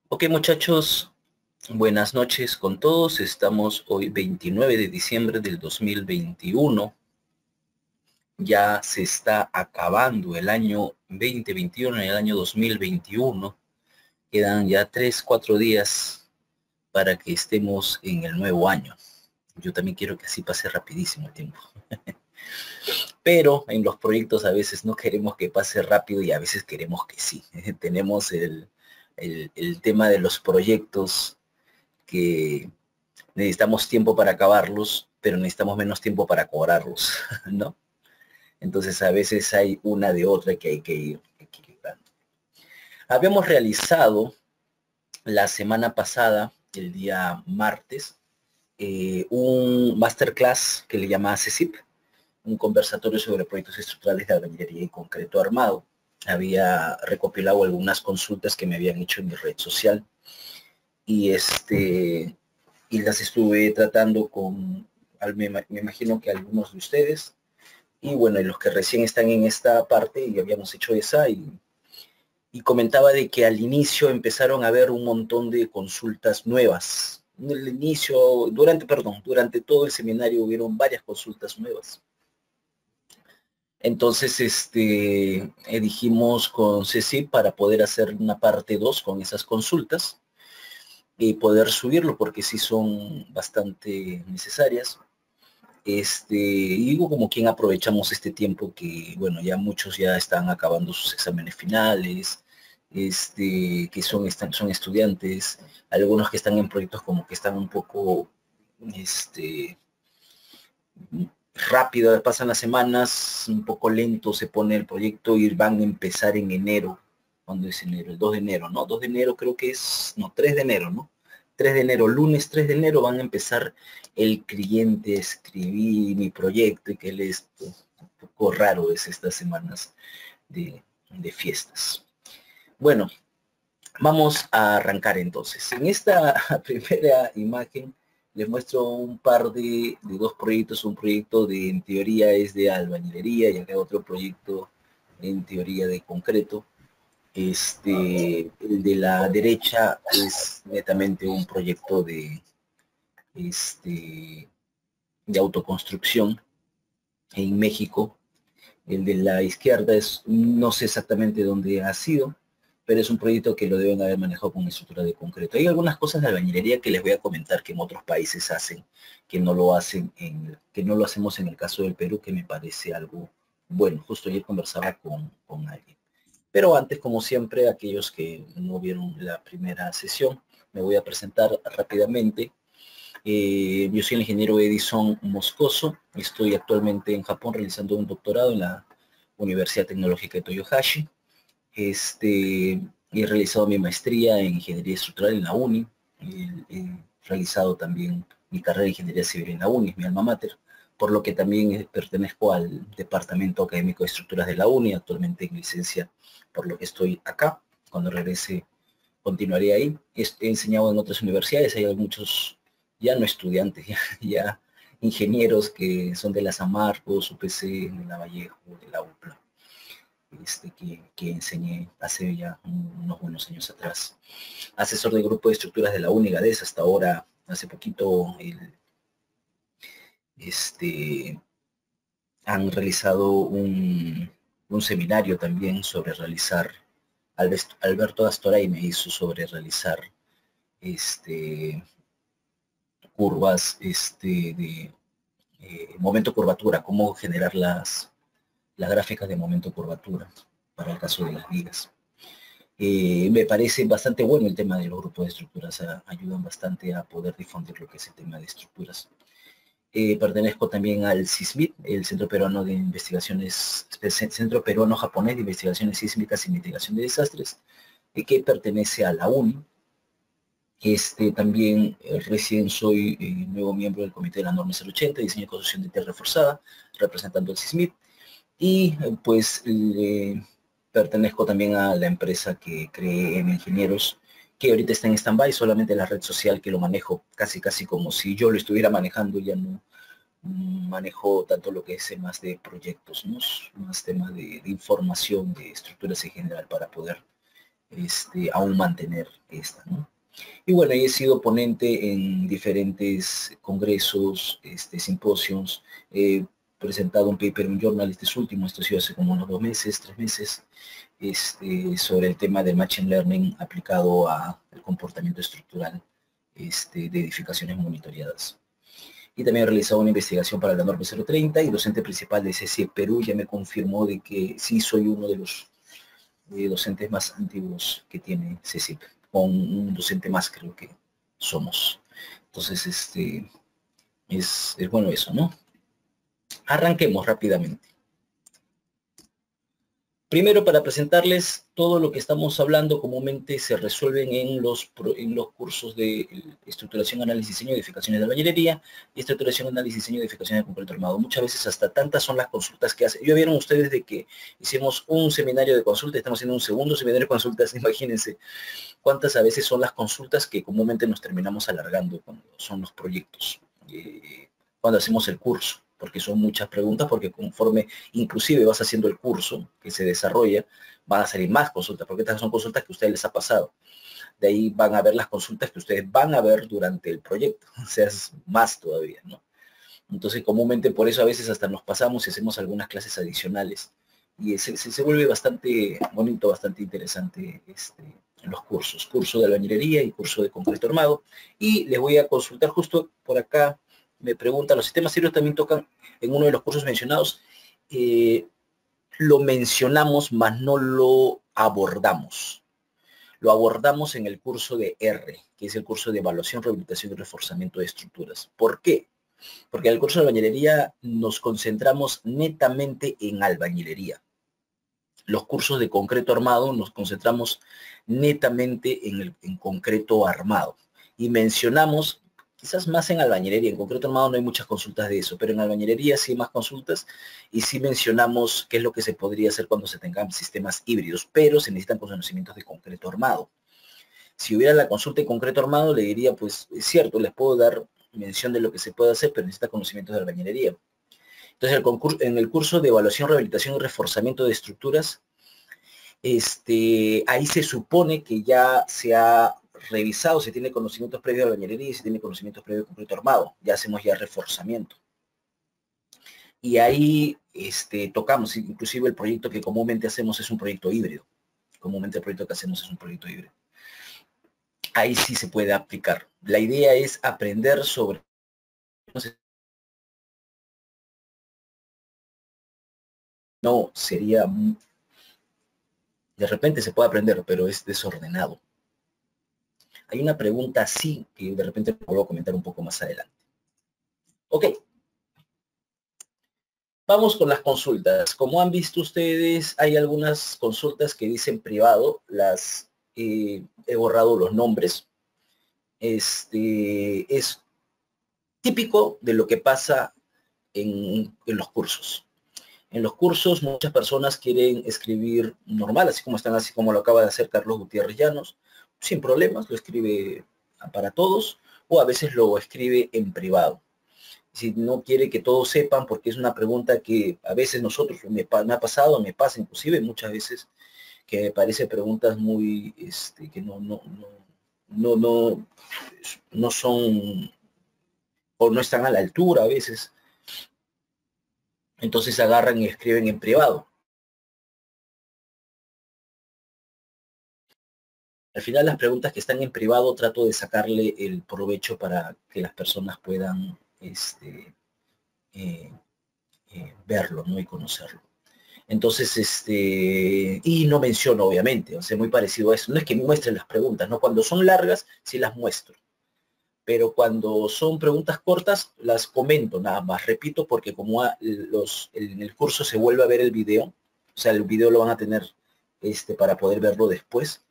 Ok, muchachos, buenas noches con todos. Estamos hoy 29 de diciembre del 2021. Ya se está acabando el año 2021, el año 2021. Quedan ya 3, 4 días para que estemos en el nuevo año. Yo también quiero que así pase rapidísimo el tiempo. Pero en los proyectos a veces no queremos que pase rápido y a veces queremos que sí. Tenemos el tema de los proyectos que necesitamos tiempo para acabarlos, pero necesitamos menos tiempo para cobrarlos, ¿no? Entonces a veces hay una de otra que hay que ir equilibrando. Habíamos realizado la semana pasada, el día martes, un masterclass que le llamaba CECIP, un conversatorio sobre proyectos estructurales de albañilería y concreto armado. Había recopilado algunas consultas que me habían hecho en mi red social y y las estuve tratando con, me imagino que algunos de ustedes, y bueno, y los que recién están en esta parte, y habíamos hecho esa, y comentaba de que al inicio empezaron a haber un montón de consultas nuevas. En el inicio, durante todo el seminario hubieron varias consultas nuevas. Entonces, dijimos con Ceci para poder hacer una parte 2 con esas consultas y poder subirlo porque sí son bastante necesarias. Y digo como quien aprovechamos este tiempo que, bueno, ya muchos ya están acabando sus exámenes finales, que son estudiantes, algunos que están en proyectos como que están un poco, este, rápido, pasan las semanas, un poco lento se pone el proyecto y van a empezar en enero. ¿Cuándo es enero? El 2 de enero, ¿no? 2 de enero creo que es, no, 3 de enero, ¿no? 3 de enero, lunes 3 de enero van a empezar el cliente a escribir mi proyecto y que él es un poco raro es estas semanas de fiestas. Bueno, vamos a arrancar entonces. En esta primera imagen les muestro un par de dos proyectos. Un proyecto en teoría es de albañilería y acá otro proyecto en teoría de concreto. El de la derecha es netamente un proyecto de autoconstrucción en México. El de la izquierda es, no sé exactamente dónde ha sido, pero es un proyecto que lo deben haber manejado con estructura de concreto. Hay algunas cosas de albañilería que les voy a comentar que en otros países hacen, que no lo hacen, que no lo hacemos en el caso del Perú, que me parece algo bueno. Justo ayer conversaba con alguien. Pero antes, como siempre, aquellos que no vieron la primera sesión, me voy a presentar rápidamente. Yo soy el ingeniero Edison Moscoso, estoy actualmente en Japón realizando un doctorado en la Universidad Tecnológica de Toyohashi. He realizado mi maestría en Ingeniería Estructural en la UNI, he realizado también mi carrera de Ingeniería Civil en la UNI, mi alma mater, por lo que también pertenezco al Departamento Académico de Estructuras de la UNI, actualmente en licencia, por lo que estoy acá. Cuando regrese continuaré ahí. He enseñado en otras universidades, hay muchos, ya no estudiantes, ya ingenieros que son de la San Marcos, UPC, de la Vallejo, de la UPLA, que enseñé hace ya unos buenos años atrás. Asesor del grupo de estructuras de la UNIGADES, hasta ahora, hace poquito, han realizado un seminario también sobre realizar, Alberto Astoray me hizo sobre realizar curvas de momento curvatura, cómo generar las gráficas de momento curvatura para el caso de las vigas. Me parece bastante bueno el tema de los grupos de estructuras, ayudan bastante a poder difundir lo que es el tema de estructuras. Pertenezco también al CISMIT, el Centro Peruano de Investigaciones, Centro Peruano Japonés de Investigaciones Sísmicas y Mitigación de Desastres, que pertenece a la UNI. También recién soy nuevo miembro del Comité de la Norma 080, Diseño y Construcción de Tierra Reforzada, representando al CISMIT, y pues pertenezco también a la empresa que creé en Ingenieros, que ahorita está en stand-by, solamente la red social que lo manejo, casi como si yo lo estuviera manejando, ya no manejo tanto lo que es más de proyectos, ¿no? Más tema de información, de estructuras en general para poder aún mantener esta, ¿no? Y bueno, he sido ponente en diferentes congresos, simposios, he presentado un paper en Journal, último, esto ha sido hace como unos 2 meses, 3 meses, sobre el tema del Machine Learning aplicado al comportamiento estructural de edificaciones monitoreadas. Y también he realizado una investigación para la norma 030 y docente principal de CCIEP Perú ya me confirmó de que sí soy uno de los docentes más antiguos que tiene CCIEP, con un docente más creo que somos. Entonces, es bueno eso, ¿no? Arranquemos rápidamente. Primero, para presentarles todo lo que estamos hablando, comúnmente se resuelven en los cursos de estructuración, análisis, diseño de edificaciones de albañilería y estructuración, análisis, diseño de edificaciones de concreto armado. Muchas veces hasta tantas son las consultas que hacen. Ya vieron ustedes de que hicimos un seminario de consulta, estamos haciendo un segundo seminario de consultas, imagínense cuántas a veces son las consultas que comúnmente nos terminamos alargando cuando son los proyectos, cuando hacemos el curso, porque son muchas preguntas, porque conforme inclusive vas haciendo el curso que se desarrolla, van a salir más consultas, porque estas son consultas que a ustedes les ha pasado. De ahí van a ver las consultas que ustedes van a ver durante el proyecto, o sea, es más todavía, ¿no? Entonces, comúnmente por eso a veces hasta nos pasamos y hacemos algunas clases adicionales. Y se vuelve bastante bonito, bastante interesante en los cursos. Curso de albañilería y curso de concreto armado. Y les voy a consultar justo por acá. Me preguntan, los sistemas serios también tocan en uno de los cursos mencionados. Lo mencionamos, mas no lo abordamos. Lo abordamos en el curso de R, que es el curso de evaluación, rehabilitación y reforzamiento de estructuras. ¿Por qué? Porque en el curso de albañilería nos concentramos netamente en albañilería. Los cursos de concreto armado nos concentramos netamente en concreto armado. Y mencionamos, quizás más en albañilería, en concreto armado no hay muchas consultas de eso, pero en albañilería sí hay más consultas y sí mencionamos qué es lo que se podría hacer cuando se tengan sistemas híbridos, pero se necesitan conocimientos de concreto armado. Si hubiera la consulta de concreto armado, le diría, pues es cierto, les puedo dar mención de lo que se puede hacer, pero necesita conocimientos de albañilería. Entonces, en el curso de evaluación, rehabilitación y reforzamiento de estructuras, ahí se supone que ya se ha revisado, se tiene conocimientos previos de albañilería y se tiene conocimientos previos de concreto armado. Ya hacemos ya reforzamiento. Y ahí tocamos, inclusive el proyecto que comúnmente hacemos es un proyecto híbrido. Comúnmente el proyecto que hacemos es un proyecto híbrido. Ahí sí se puede aplicar. La idea es aprender sobre... No, sería... De repente se puede aprender, pero es desordenado. Hay una pregunta así que de repente puedo comentar un poco más adelante. Ok. Vamos con las consultas. Como han visto ustedes, hay algunas consultas que dicen privado. Las he borrado los nombres. Es típico de lo que pasa en los cursos. En los cursos muchas personas quieren escribir normal, así como lo acaba de hacer Carlos Gutiérrez Llanos, sin problemas, lo escribe para todos, o a veces lo escribe en privado. Si no quiere que todos sepan, porque es una pregunta que a veces nosotros, me ha pasado, me pasa inclusive muchas veces, que me parece preguntas muy, que no son, o no están a la altura a veces. Entonces agarran y escriben en privado. Al final las preguntas que están en privado trato de sacarle el provecho para que las personas puedan verlo, ¿no? Y conocerlo. Entonces, y no menciono, obviamente, o sea, muy parecido a eso. No es que me muestren las preguntas, ¿no? Cuando son largas, sí las muestro. Pero cuando son preguntas cortas, las comento nada más. Repito, porque como en el curso se vuelve a ver el video, o sea, el video lo van a tener para poder verlo después.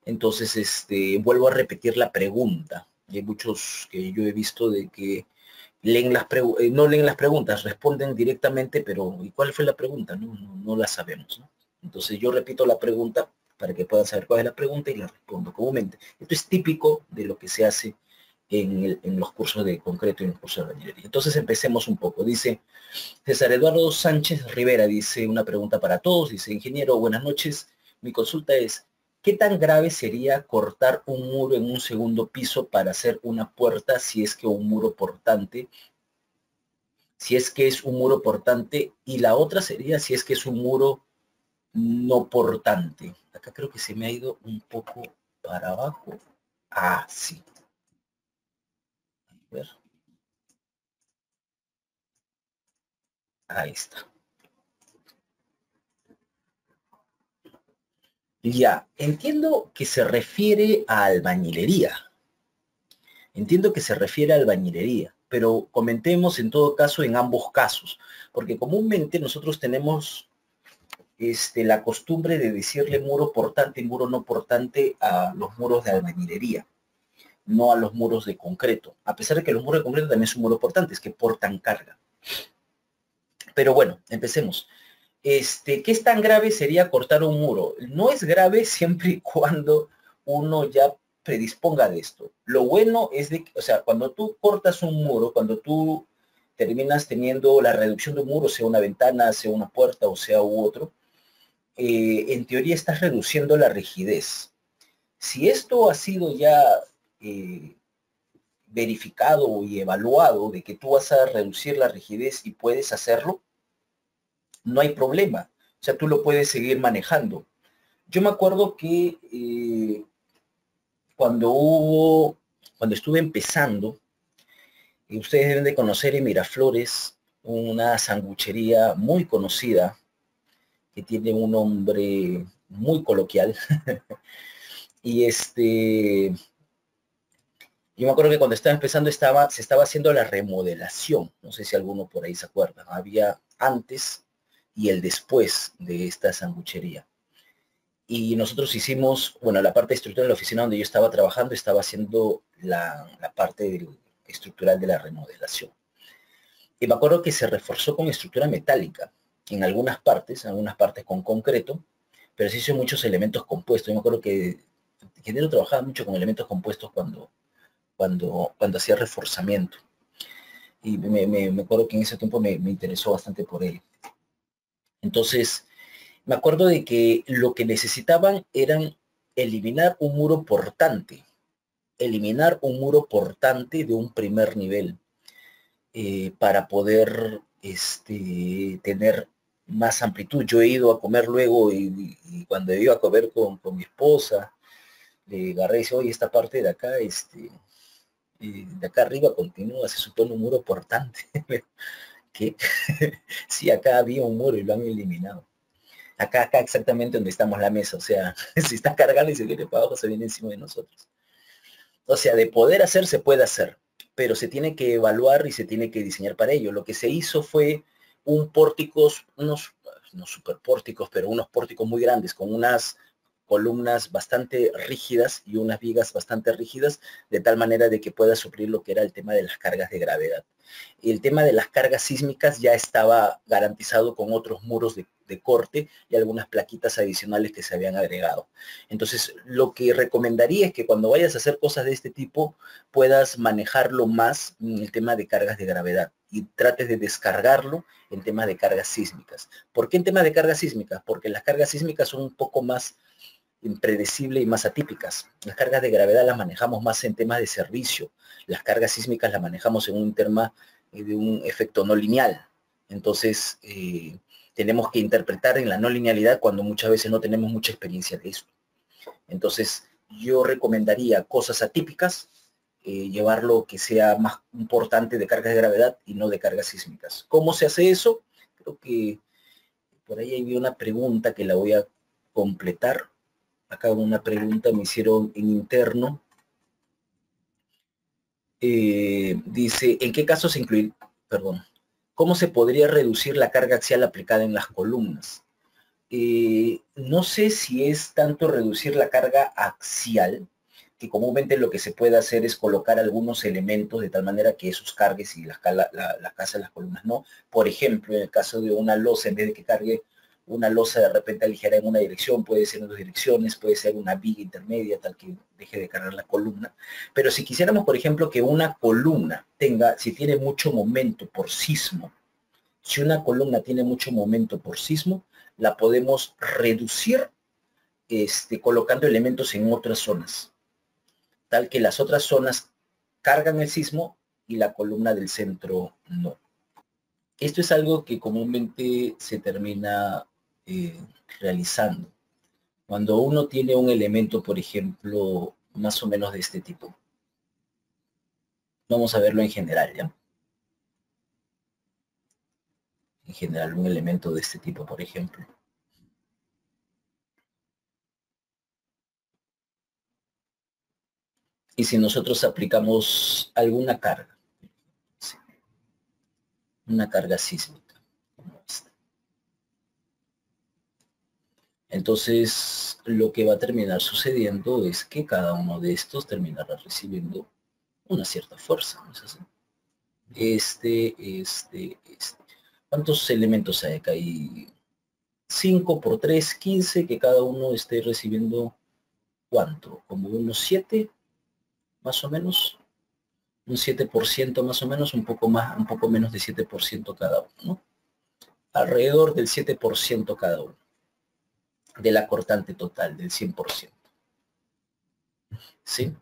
Entonces, vuelvo a repetir la pregunta. Y hay muchos que yo he visto de que no leen las preguntas, responden directamente, pero ¿y cuál fue la pregunta? No la sabemos, ¿no? Entonces yo repito la pregunta para que puedan saber cuál es la pregunta y la respondo comúnmente. Esto es típico de lo que se hace en los cursos de concreto y en los cursos de albañilería. Entonces empecemos un poco. Dice César Eduardo Sánchez Rivera, dice una pregunta para todos, dice, ingeniero, buenas noches. Mi consulta es, ¿Qué tan grave sería cortar un muro en un segundo piso para hacer una puerta si es que un muro portante? Si es que es un muro portante, y la otra sería si es que es un muro no portante. Acá creo que se me ha ido un poco para abajo. Ah, sí. A ver. Ahí está. Ya, entiendo que se refiere a albañilería. Entiendo que se refiere a albañilería, pero comentemos en todo caso en ambos casos, porque comúnmente nosotros tenemos la costumbre de decirle muro portante y muro no portante a los muros de albañilería, no a los muros de concreto, a pesar de que los muros de concreto también son muros portantes, que portan carga. Pero bueno, empecemos. ¿Qué es tan grave sería cortar un muro? No es grave siempre y cuando uno ya predisponga de esto. Lo bueno es de que, o sea, cuando tú cortas un muro, cuando tú terminas teniendo la reducción de un muro, sea una ventana, sea una puerta o sea u otro, en teoría estás reduciendo la rigidez. Si esto ha sido ya eh, verificado y evaluado de que tú vas a reducir la rigidez y puedes hacerlo, no hay problema. O sea, tú lo puedes seguir manejando. Yo me acuerdo que cuando estuve empezando, y ustedes deben de conocer en Miraflores una sanguchería muy conocida que tiene un nombre muy coloquial. Y yo me acuerdo que cuando estaba empezando se estaba haciendo la remodelación. No sé si alguno por ahí se acuerda. Había antes y el después de esta sanguchería. Y nosotros hicimos, bueno, la parte estructural de la oficina donde yo estaba trabajando, estaba haciendo la parte estructural de la remodelación. Y me acuerdo que se reforzó con estructura metálica, en algunas partes con concreto, pero se hizo muchos elementos compuestos. Yo me acuerdo que ingeniero trabajaba mucho con elementos compuestos cuando hacía reforzamiento. Y me acuerdo que en ese tiempo me interesó bastante por ello. Entonces, me acuerdo de que lo que necesitaban eran eliminar un muro portante de un primer nivel para poder tener más amplitud. Yo he ido a comer luego y cuando iba a comer con mi esposa, le agarré y dice, oye, esta parte de acá, de acá arriba continúa, se supone un muro portante. ¿Qué? Sí, acá había un muro y lo han eliminado. Acá exactamente donde estamos la mesa, o sea, si está cargando y se viene para abajo, se viene encima de nosotros. O sea, de poder hacer, se puede hacer, pero se tiene que evaluar y se tiene que diseñar para ello. Lo que se hizo fue un pórticos, no super pórticos, pero unos pórticos muy grandes, con unas columnas bastante rígidas y unas vigas bastante rígidas, de tal manera de que pueda suplir lo que era el tema de las cargas de gravedad. Y el tema de las cargas sísmicas ya estaba garantizado con otros muros de corte y algunas plaquitas adicionales que se habían agregado. Entonces, lo que recomendaría es que cuando vayas a hacer cosas de este tipo, puedas manejarlo más en el tema de cargas de gravedad y trates de descargarlo en temas de cargas sísmicas. ¿Por qué en temas de cargas sísmicas? Porque las cargas sísmicas son un poco más impredecibles y más atípicas. Las cargas de gravedad las manejamos más en temas de servicio. Las cargas sísmicas las manejamos en un tema de un efecto no lineal. Entonces, tenemos que interpretar en la no linealidad cuando muchas veces no tenemos mucha experiencia de eso. Entonces, yo recomendaría cosas atípicas, llevarlo que sea más importante de cargas de gravedad y no de cargas sísmicas. ¿Cómo se hace eso? Creo que por ahí había una pregunta que la voy a completar. Acá una pregunta me hicieron en interno. Dice, ¿en qué casos incluir, perdón, cómo se podría reducir la carga axial aplicada en las columnas? No sé si es tanto reducir la carga axial, que comúnmente lo que se puede hacer es colocar algunos elementos de tal manera que esos cargues y las casas de las columnas no. Por ejemplo, en el caso de una losa, en vez de que cargue una losa de repente ligera en una dirección, puede ser en dos direcciones, puede ser una viga intermedia, tal que deje de cargar la columna. Pero si quisiéramos, por ejemplo, que una columna tenga, si tiene mucho momento por sismo, si una columna tiene mucho momento por sismo, la podemos reducir colocando elementos en otras zonas, tal que las otras zonas cargan el sismo y la columna del centro no. Esto es algo que comúnmente se termina realizando. Cuando uno tiene un elemento, por ejemplo, más o menos de este tipo. Vamos a verlo en general, ¿ya? En general, un elemento de este tipo, por ejemplo. Y si nosotros aplicamos alguna carga, ¿sí? Una carga sísmica, como esta. Entonces, lo que va a terminar sucediendo es que cada uno de estos terminará recibiendo una cierta fuerza, ¿no es así? Este. ¿Cuántos elementos hay acá? Hay 5 por 3, 15, que cada uno esté recibiendo, ¿cuánto? Como unos 7, más o menos. Un 7% más o menos, un poco más, un poco menos de 7% cada uno, ¿no? Alrededor del 7% cada uno, de la cortante total, del 100%. ¿Sí?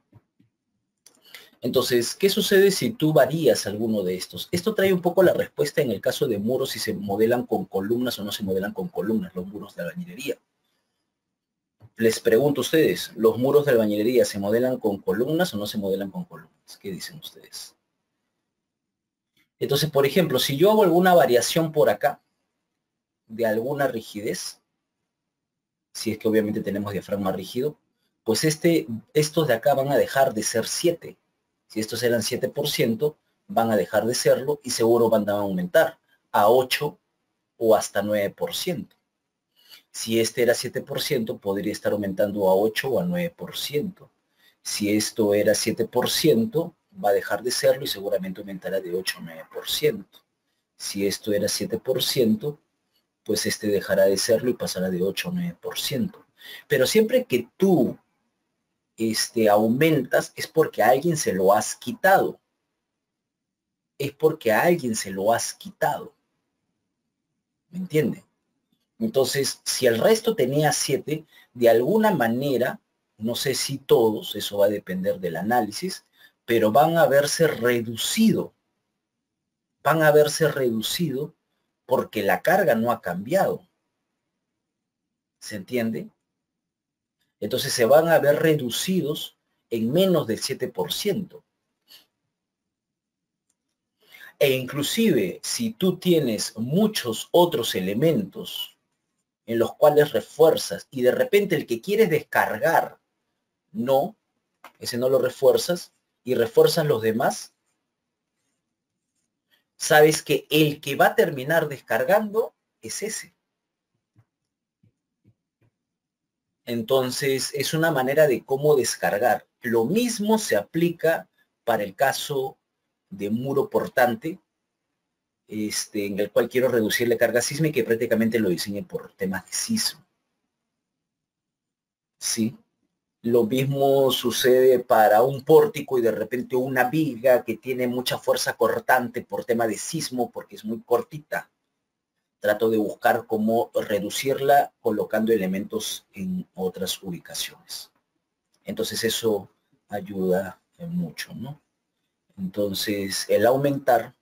Entonces, ¿qué sucede si tú varías alguno de estos? Esto trae un poco la respuesta en el caso de muros, si se modelan con columnas o no se modelan con columnas, los muros de albañilería. Les pregunto a ustedes, ¿los muros de albañilería se modelan con columnas o no se modelan con columnas? ¿Qué dicen ustedes? Entonces, por ejemplo, si yo hago alguna variación por acá, de alguna rigidez, si es que obviamente tenemos diafragma rígido, pues estos de acá van a dejar de ser 7. Si estos eran 7%, van a dejar de serlo y seguro van a aumentar a 8 o hasta 9%. Si este era 7%, podría estar aumentando a 8 o a 9%. Si esto era 7%, va a dejar de serlo y seguramente aumentará de 8 a 9%. Si esto era 7%, pues este dejará de serlo y pasará de 8 a 9%. Pero siempre que tú aumentas es porque a alguien se lo has quitado. Es porque a alguien se lo has quitado. ¿Me entiende? Entonces, si el resto tenía 7, de alguna manera, no sé si todos, eso va a depender del análisis, pero van a verse reducido. Van a verse reducido porque la carga no ha cambiado. ¿Se entiende? Entonces se van a ver reducidos en menos del 7%. E inclusive, si tú tienes muchos otros elementos en los cuales refuerzas y de repente el que quieres descargar, no, ese no lo refuerzas y refuerzas los demás, sabes que el que va a terminar descargando es ese. Entonces, es una manera de cómo descargar. Lo mismo se aplica para el caso de muro portante, en el cual quiero reducir la carga sísmica y prácticamente lo diseñé por temas de sismo. ¿Sí? Lo mismo sucede para un pórtico y de repente una viga que tiene mucha fuerza cortante por tema de sismo porque es muy cortita. Trato de buscar cómo reducirla colocando elementos en otras ubicaciones. Entonces eso ayuda mucho, ¿no? Entonces el aumentar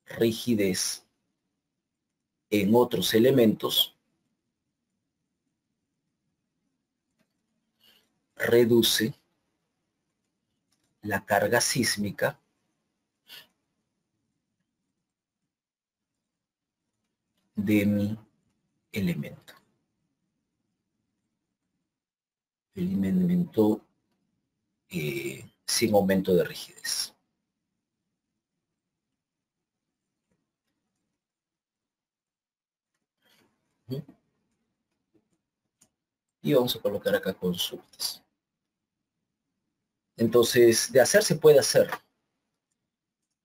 rigidez en otros elementos reduce la carga sísmica de mi elemento. El elemento sin aumento de rigidez. Y vamos a colocar acá consultas. Entonces, de hacer se puede hacer.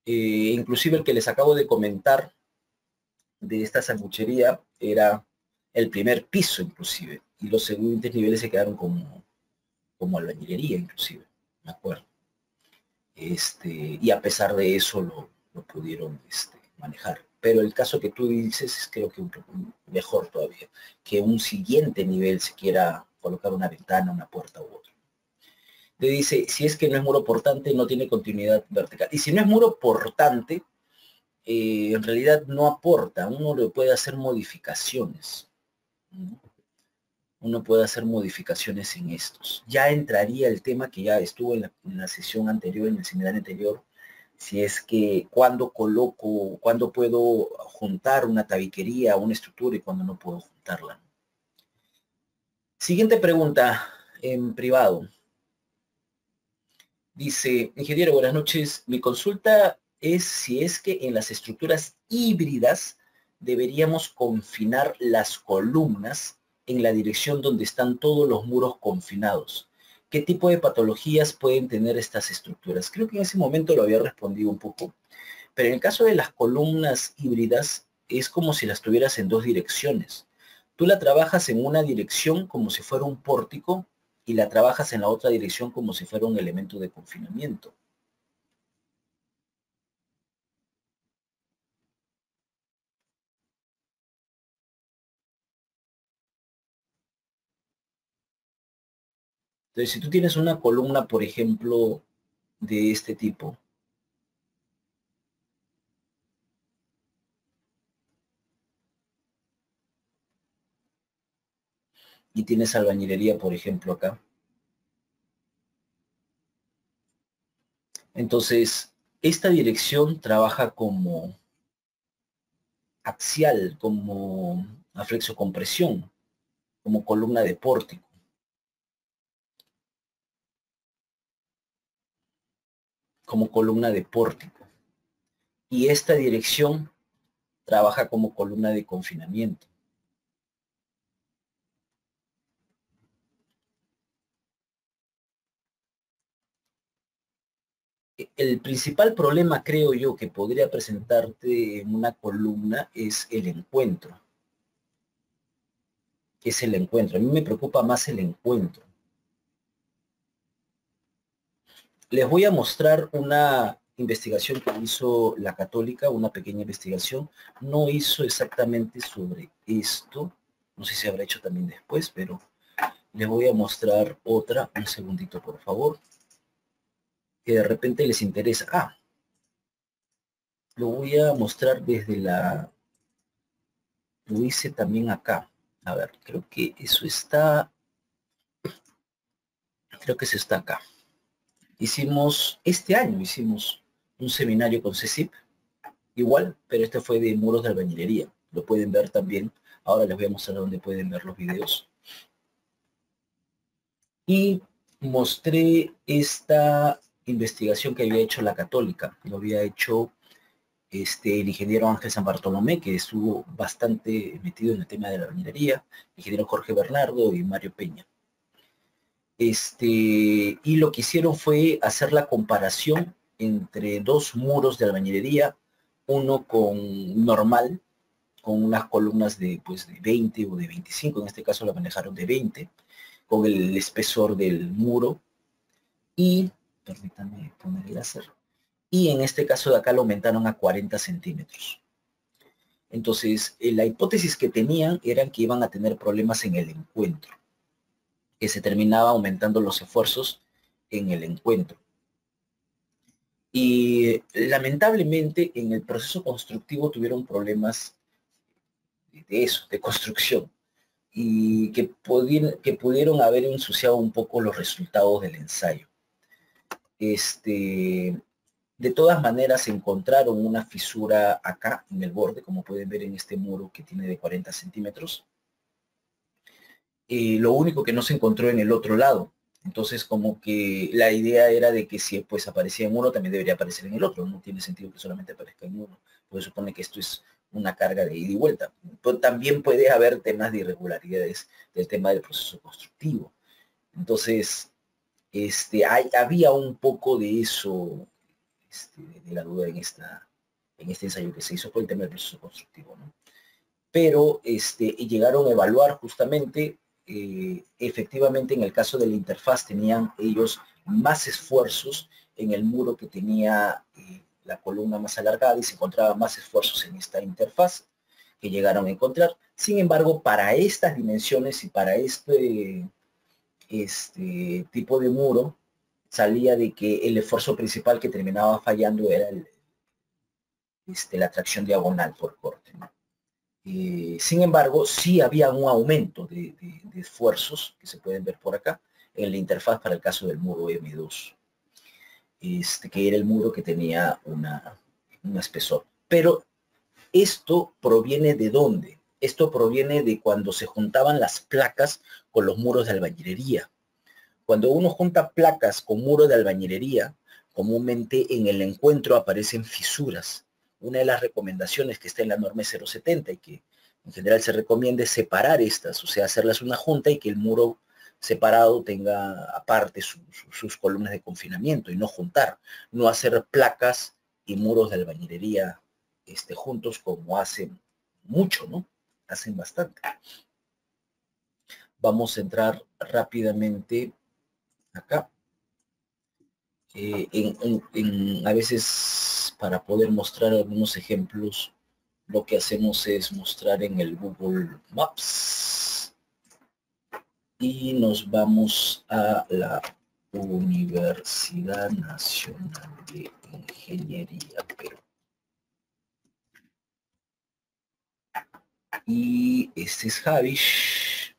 Inclusive el que les acabo de comentar de esta sanguchería era el primer piso, inclusive. Y los siguientes niveles se quedaron como albañilería, inclusive. Me acuerdo. Y a pesar de eso lo pudieron manejar. pero el caso que tú dices es creo que un poco mejor todavía, que un siguiente nivel se quiera colocar una ventana, una puerta u otra. Le dice, si es que no es muro portante, no tiene continuidad vertical. Y si no es muro portante, en realidad no aporta, uno le puede hacer modificaciones, ¿no? Uno puede hacer modificaciones en estos. Ya entraría el tema que ya estuvo en la sesión anterior, en el seminario anterior, si es que cuando coloco, cuando puedo juntar una tabiquería, una estructura y cuando no puedo juntarla. Siguiente pregunta en privado. Dice, ingeniero, buenas noches. Mi consulta es si es que en las estructuras híbridas deberíamos confinar las columnas en la dirección donde están todos los muros confinados. ¿Qué tipo de patologías pueden tener estas estructuras? Creo que en ese momento lo había respondido un poco, pero en el caso de las columnas híbridas es como si las tuvieras en dos direcciones. Tú la trabajas en una dirección como si fuera un pórtico y la trabajas en la otra dirección como si fuera un elemento de confinamiento. Entonces, si tú tienes una columna, por ejemplo, de este tipo, y tienes albañilería, por ejemplo, acá, entonces, esta dirección trabaja como axial, como aflexocompresión, como columna de pórtico, como columna de pórtico. Y esta dirección trabaja como columna de confinamiento. El principal problema, creo yo, que podría presentarte en una columna es el encuentro. Es el encuentro. A mí me preocupa más el encuentro. Les voy a mostrar una investigación que hizo la Católica, una pequeña investigación. No hizo exactamente sobre esto. No sé si habrá hecho también después, pero les voy a mostrar otra. Un segundito, por favor. Que de repente les interesa. Ah, lo voy a mostrar desde la... Lo hice también acá. A ver, creo que eso está... Creo que eso está acá. Este año hicimos un seminario con CECIP, igual, pero este fue de muros de albañilería. Lo pueden ver también. Ahora les voy a mostrar dónde pueden ver los videos. Y mostré esta investigación que había hecho la Católica. Lo había hecho el ingeniero Ángel San Bartolomé, que estuvo bastante metido en el tema de la albañilería, el ingeniero Jorge Bernardo y Mario Peña. Y lo que hicieron fue hacer la comparación entre dos muros de albañilería, uno con normal, con unas columnas de, pues, de 20 o de 25, en este caso la manejaron de 20, con el espesor del muro, y, permítanme poner el láser, y en este caso de acá lo aumentaron a 40 centímetros. Entonces, la hipótesis que tenían eran que iban a tener problemas en el encuentro, que se terminaba aumentando los esfuerzos en el encuentro. Y lamentablemente en el proceso constructivo tuvieron problemas de eso, de construcción, y que pudieron haber ensuciado un poco los resultados del ensayo. De todas maneras encontraron una fisura acá en el borde, como pueden ver en este muro que tiene de 40 centímetros. Lo único que no se encontró en el otro lado. Entonces, como que la idea era de que si pues aparecía en uno, también debería aparecer en el otro. No tiene sentido que solamente aparezca en uno. Porque supone que esto es una carga de ida y vuelta. Pero también puede haber temas de irregularidades del tema del proceso constructivo. Entonces, había un poco de eso, de la duda en este ensayo que se hizo por el tema del proceso constructivo, ¿no? Pero llegaron a evaluar justamente, efectivamente en el caso de la interfaz tenían ellos más esfuerzos en el muro que tenía la columna más alargada y se encontraban más esfuerzos en esta interfaz que llegaron a encontrar. Sin embargo, para estas dimensiones y para este tipo de muro, salía de que el esfuerzo principal que terminaba fallando era la tracción diagonal por corte, ¿no? Sin embargo, sí había un aumento de esfuerzos, que se pueden ver por acá, en la interfaz para el caso del muro M2, que era el muro que tenía un espesor. Pero esto proviene ¿de dónde? Esto proviene de cuando se juntaban las placas con los muros de albañilería. Cuando uno junta placas con muros de albañilería, comúnmente en el encuentro aparecen fisuras. Una de las recomendaciones que está en la norma 070 y que en general se recomienda es separar estas, o sea, hacerlas una junta y que el muro separado tenga aparte sus columnas de confinamiento y no juntar, no hacer placas y muros de albañilería juntos como hacen mucho, ¿no? Hacen bastante. Vamos a entrar rápidamente acá. A veces, para poder mostrar algunos ejemplos, lo que hacemos es mostrar en el Google Maps y nos vamos a la Universidad Nacional de Ingeniería Perú. Y este es Javish.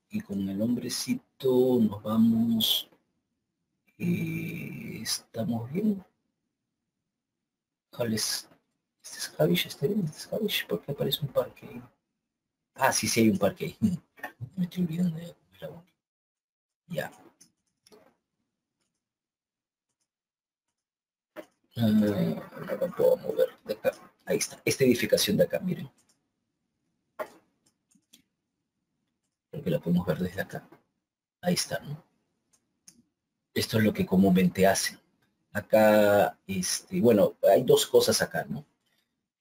Y con el nombrecito nos vamos. Estamos bien. ¿Cuál es? Este es Javish, está bien, este es Javish. ¿Por qué aparece un parque ahí? Ah, sí, sí hay un parque ahí. Me estoy olvidando de la buena. Ya. No puedo mover de acá. Ahí está. Esta edificación de acá, miren. Creo que la podemos ver desde acá. Ahí está, ¿no? Esto es lo que comúnmente hacen. Acá, bueno, hay dos cosas acá, ¿no?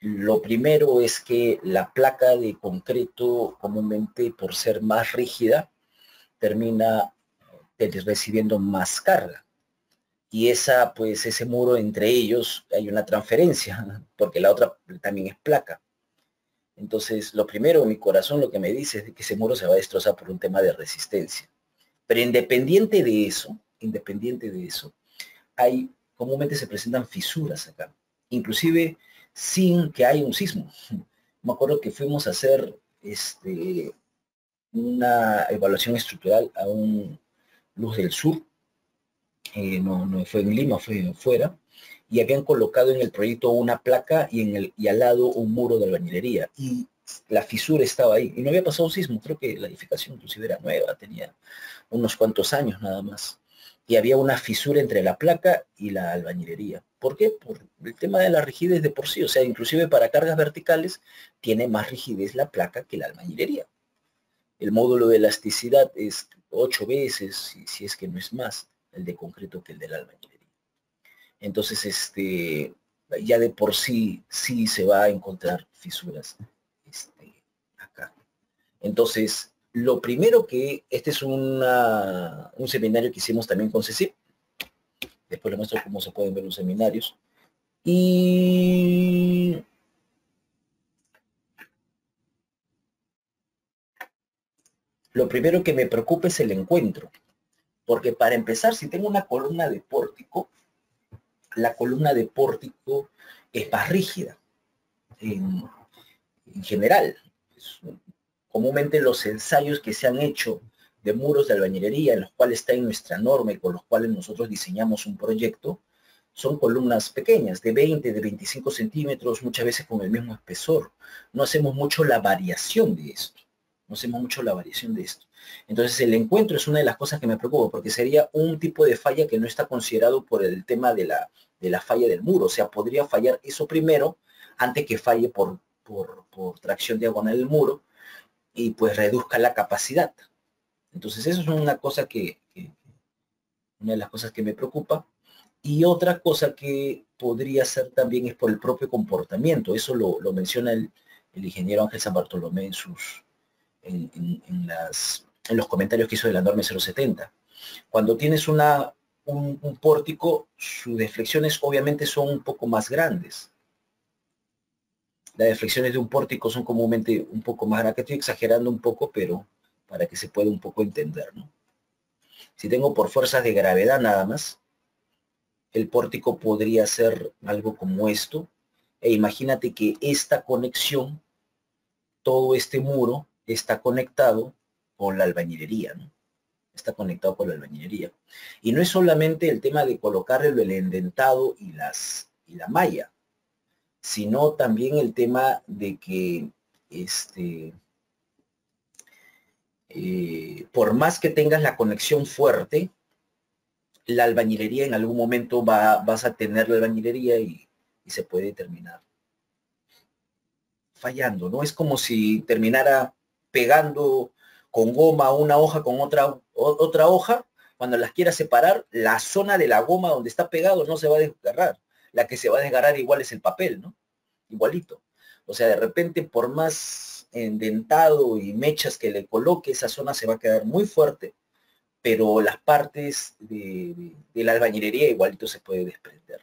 Lo primero es que la placa de concreto, comúnmente por ser más rígida, termina recibiendo más carga. Y pues, ese muro entre ellos hay una transferencia, porque la otra también es placa. Entonces, lo primero, mi corazón lo que me dice es que ese muro se va a destrozar por un tema de resistencia. Pero independiente de eso, comúnmente se presentan fisuras acá, inclusive sin que haya un sismo. Me acuerdo que fuimos a hacer una evaluación estructural a un Luz del Sur, no fue en Lima, fue fuera, y habían colocado en el proyecto una placa y al lado un muro de albañilería, y la fisura estaba ahí, y no había pasado un sismo. Creo que la edificación inclusive era nueva, tenía unos cuantos años nada más, y había una fisura entre la placa y la albañilería. ¿Por qué? Por el tema de la rigidez de por sí, o sea, inclusive para cargas verticales tiene más rigidez la placa que la albañilería. El módulo de elasticidad es 8 veces, si es que no es más, el de concreto que el de la albañilería. Entonces, ya de por sí se va a encontrar fisuras acá. Entonces, lo primero este es un seminario que hicimos también con CECIP. Después les muestro cómo se pueden ver los seminarios. Y lo primero que me preocupa es el encuentro. Porque para empezar, si tengo una columna de pórtico, la columna de pórtico es más rígida en general. Comúnmente los ensayos que se han hecho de muros de albañilería, en los cuales está en nuestra norma y con los cuales nosotros diseñamos un proyecto, son columnas pequeñas, de 20, de 25 centímetros, muchas veces con el mismo espesor. No hacemos mucho la variación de esto. Entonces, el encuentro es una de las cosas que me preocupa, porque sería un tipo de falla que no está considerado por el tema de la falla del muro. O sea, podría fallar eso primero, antes que falle por tracción diagonal del muro, y pues reduzca la capacidad. Entonces, eso es una cosa una de las cosas que me preocupa. Y otra cosa que podría ser también es por el propio comportamiento. Eso lo menciona el ingeniero Ángel San Bartolomé en los comentarios que hizo de la norma 070. Cuando tienes una un pórtico, sus deflexiones obviamente son un poco más grandes. Las deflexiones de un pórtico son comúnmente un poco más grandes. Estoy exagerando un poco, pero para que se pueda un poco entender, ¿no? Si tengo por fuerzas de gravedad nada más, el pórtico podría ser algo como esto. E imagínate que esta conexión, todo este muro, está conectado con la albañilería, ¿no? Está conectado con la albañilería. Y no es solamente el tema de colocarle el endentado y la malla, sino también el tema de que por más que tengas la conexión fuerte, la albañilería en algún momento vas a tener la albañilería y se puede terminar fallando, ¿no? Es como si terminara pegando con goma una hoja con otra hoja. Cuando las quieras separar, la zona de la goma donde está pegado no se va a desgarrar. La que se va a desgarrar igual es el papel, ¿no? Igualito. O sea, de repente, por más endentado y mechas que le coloque, esa zona se va a quedar muy fuerte, pero las partes de la albañilería igualito se puede desprender.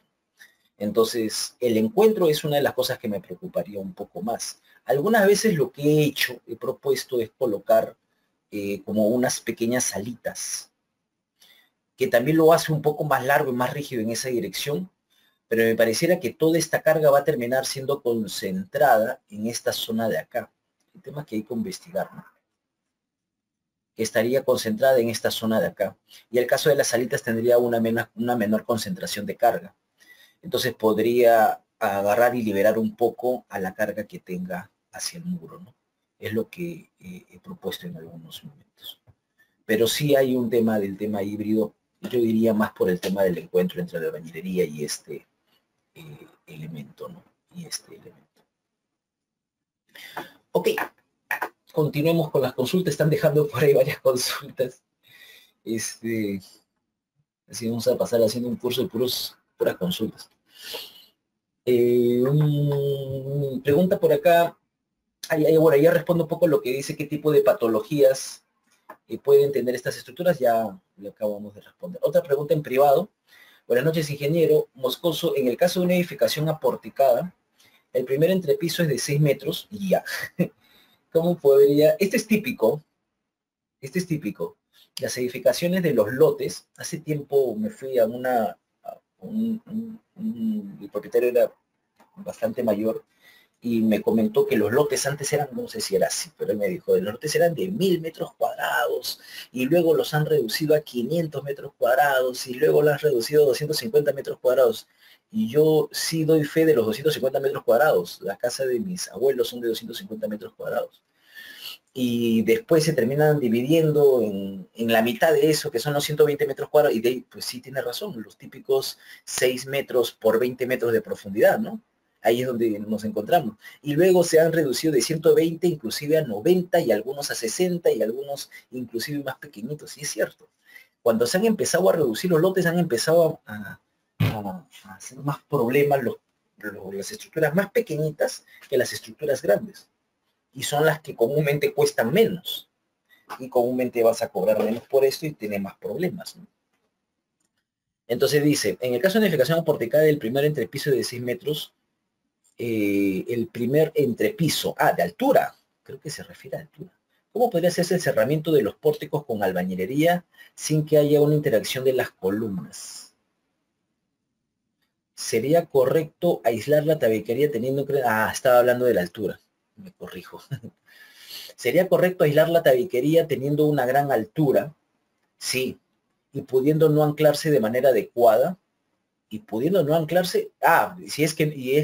Entonces, el encuentro es una de las cosas que me preocuparía un poco más. Algunas veces lo que he propuesto es colocar como unas pequeñas salitas, que también lo hace un poco más largo y más rígido en esa dirección, pero me pareciera que toda esta carga va a terminar siendo concentrada en esta zona de acá. El tema es que hay que investigar, ¿no? Que estaría concentrada en esta zona de acá. Y el caso de las salitas tendría una menor concentración de carga. Entonces podría agarrar y liberar un poco a la carga que tenga hacia el muro, ¿no? Es lo que he propuesto en algunos momentos. Pero sí hay un tema del tema híbrido, yo diría más por el tema del encuentro entre la albañilería y este elemento, ¿no? Y este elemento. Ok, continuemos con las consultas. Están dejando por ahí varias consultas. Así vamos a pasar haciendo un curso de puras consultas. Pregunta por acá. Bueno, ya respondo un poco lo que dice, qué tipo de patologías pueden tener estas estructuras, ya le acabamos de responder. Otra pregunta en privado. Buenas noches, ingeniero Moscoso. En el caso de una edificación aporticada, el primer entrepiso es de 6 metros y ya. ¿Cómo podría? Este es típico. Las edificaciones de los lotes, hace tiempo me fui a el propietario era bastante mayor, y me comentó que los lotes antes eran, no sé si era así, pero él me dijo, los lotes eran de 1000 metros cuadrados, y luego los han reducido a 500 metros cuadrados, y luego los han reducido a 250 metros cuadrados. Y yo sí doy fe de los 250 metros cuadrados. La casa de mis abuelos son de 250 metros cuadrados. Y después se terminan dividiendo en la mitad de eso, que son los 120 metros cuadrados, y de ahí, pues sí tiene razón, los típicos 6 metros por 20 metros de profundidad, ¿no? Ahí es donde nos encontramos. Y luego se han reducido de 120 inclusive a 90 y algunos a 60 y algunos inclusive más pequeñitos. Y es cierto. Cuando se han empezado a reducir los lotes, han empezado a hacer más problemas las estructuras más pequeñitas que las estructuras grandes. Y son las que comúnmente cuestan menos. Y comúnmente vas a cobrar menos por esto y tiene más problemas, ¿no? Entonces dice, en el caso de edificación aporticada del primer entrepiso de 6 metros, el primer entrepiso, de altura, creo que se refiere a altura. ¿Cómo podría hacerse el cerramiento de los pórticos con albañilería sin que haya una interacción de las columnas? ¿Sería correcto aislar la tabiquería teniendo que... estaba hablando de la altura, me corrijo. ¿Sería correcto aislar la tabiquería teniendo una gran altura? Sí, y pudiendo no anclarse de manera adecuada, y pudiendo no anclarse, y es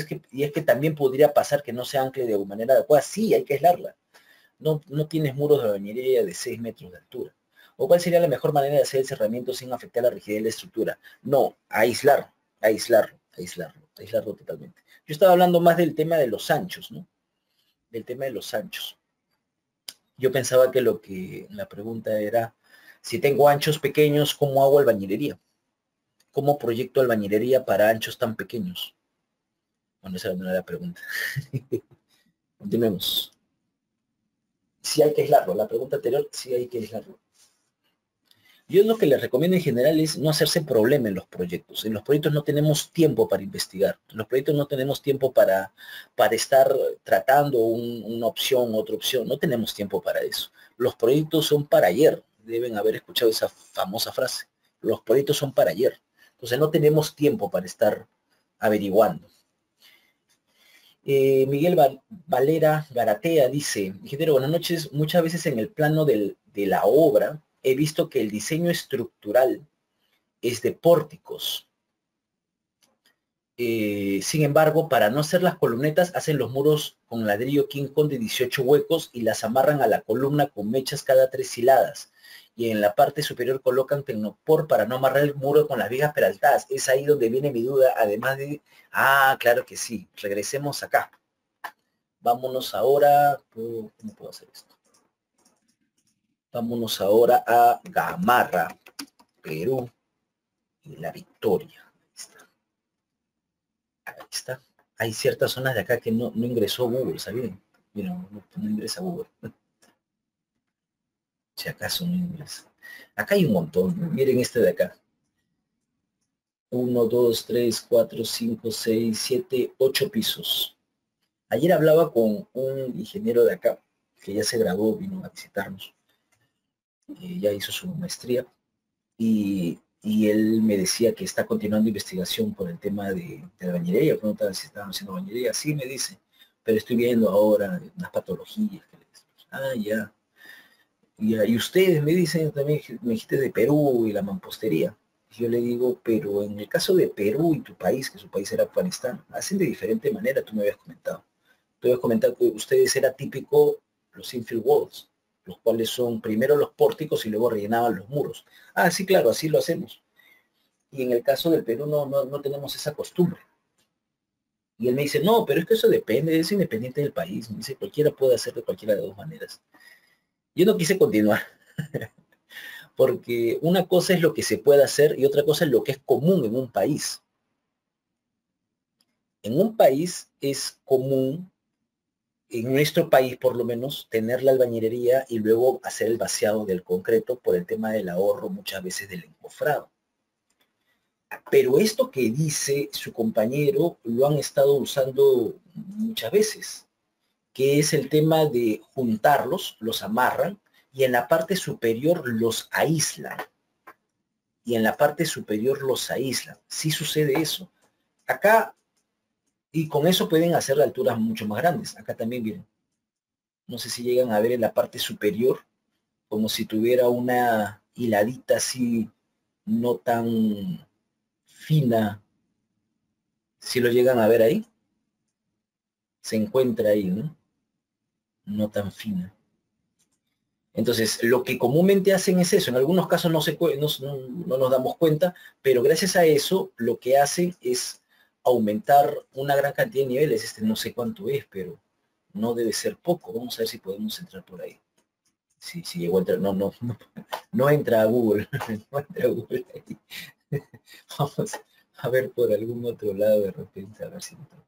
que también podría pasar que no se ancle de manera adecuada, sí, hay que aislarla. No tienes muros de albañilería de 6 metros de altura. ¿O cuál sería la mejor manera de hacer el cerramiento sin afectar la rigidez de la estructura? No, aislarlo totalmente. Yo estaba hablando más del tema de los anchos, ¿no? Del tema de los anchos. Yo pensaba que la pregunta era, si tengo anchos pequeños, ¿cómo hago albañilería? ¿Cómo proyecto albañilería para anchos tan pequeños? Bueno, esa no era la pregunta. Continuemos. Si hay que aislarlo. La pregunta anterior, sí hay que aislarlo. Yo lo que les recomiendo en general es no hacerse problema en los proyectos. En los proyectos no tenemos tiempo para investigar. En los proyectos no tenemos tiempo para estar tratando una opción, otra opción. No tenemos tiempo para eso. Los proyectos son para ayer. Deben haber escuchado esa famosa frase. Los proyectos son para ayer. Entonces no tenemos tiempo para estar averiguando. Miguel Valera Garatea dice, ingeniero, buenas noches. Muchas veces en el plano de la obra he visto que el diseño estructural es de pórticos. Sin embargo, para no hacer las columnetas, hacen los muros con ladrillo King Kong de 18 huecos y las amarran a la columna con mechas cada 3 hiladas. Y en la parte superior colocan tecnopor para no amarrar el muro con las vigas peraltadas. Es ahí donde viene mi duda, además de... Ah, claro que sí. Regresemos acá. Vámonos ahora... ¿Cómo puedo hacer esto? Vámonos ahora a Gamarra, Perú, y La Victoria. Ahí está. Hay ciertas zonas de acá que no ingresó Google, ¿sabían? Mira, no ingresa Google. Si acaso no ingresa. Acá hay un montón. Miren este de acá. 1, 2, 3, 4, 5, 6, 7, 8 pisos. Ayer hablaba con un ingeniero de acá, que ya se graduó, vino a visitarnos. Ya hizo su maestría. Y él me decía que está continuando investigación por el tema de la bañería. Preguntaba si estaban haciendo bañería. Sí, me dice, pero estoy viendo ahora unas patologías. Ah, ya. Y ustedes me dicen también, me dijiste de Perú y la mampostería. Y yo le digo, pero en el caso de Perú y tu país, que su país era Afganistán, hacen de diferente manera, tú me habías comentado. Tú habías comentado que ustedes era típico los infill walls, los cuales son primero los pórticos y luego rellenaban los muros. Ah, sí, claro, así lo hacemos. Y en el caso del Perú no tenemos esa costumbre. Y él me dice, no, pero es que eso depende, es independiente del país. Me dice, cualquiera puede hacer de cualquiera de dos maneras. Yo no quise continuar, porque una cosa es lo que se puede hacer y otra cosa es lo que es común en un país. En un país es común, en nuestro país por lo menos, tener la albañilería y luego hacer el vaciado del concreto por el tema del ahorro muchas veces del encofrado. Pero esto que dice su compañero lo han estado usando muchas veces, que es el tema de juntarlos, los amarran y en la parte superior los aíslan. Y en la parte superior los aíslan. Sí sucede eso. Acá, y con eso pueden hacer alturas mucho más grandes. Acá también vienen. No sé si llegan a ver en la parte superior, como si tuviera una hiladita así, no tan fina. Si lo llegan a ver ahí, se encuentra ahí, ¿no? No tan fina. Entonces, lo que comúnmente hacen es eso. En algunos casos no nos damos cuenta, pero gracias a eso, lo que hacen es aumentar una gran cantidad de niveles. No sé cuánto es, pero no debe ser poco. Vamos a ver si podemos entrar por ahí. Si llegó a entrar, no entra a Google. No entra a Google ahí. Vamos a ver por algún otro lado de repente, a ver si entró.